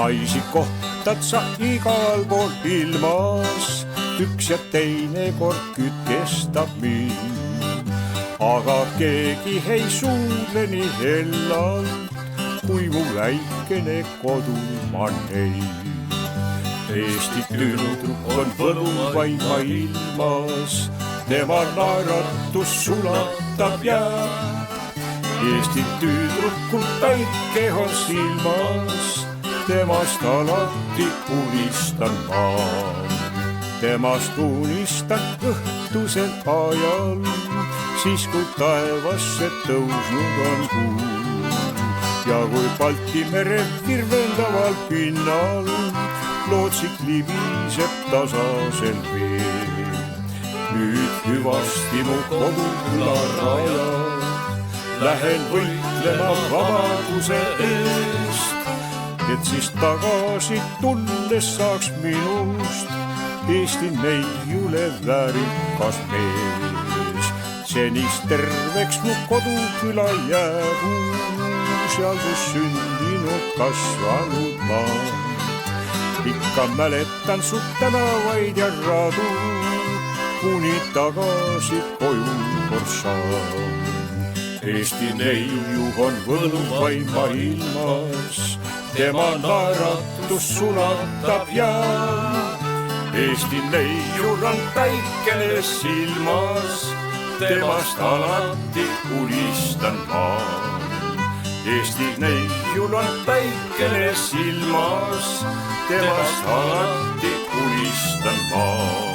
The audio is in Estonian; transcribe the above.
naisi kohtad sa igal pool ilmas, üks ja teine kord kütt kestab mind. Aga keegi ei suudle nii hellalt, kui mu väikene kodumaa neid. Eesti tüdruk on võluvaima ilmas, tema naeratus sulatab jääd. Eesti tüdrukul päike on silmas, temast alati unistan ma. Temast unistan õhtusel ajal, siis kui taevasse tõusnud on kuu. Ja kui Balti mere virvendaval pinnal lootsik libiseb tasasel veel. Nüüd hüvasti mu koduküla rajal, lähen võitlema vabaduse eest, et siis tagasi tulles saaks minust Eesti neiule väärikas mees. Senist terveks mu koduküla jäägu, seal kus sündinud kasvanud maa. Ikka mäletan su tänavaid ja radu, kuni tagasi koju kord saan. Eesti neiu on võluvaima ilmas, tema naeratus sulatab jääd. Eesti neiul on päikene silmas, temast alati unistan ma. Eesti neiul on päikene silmas, temast alati unistan ma.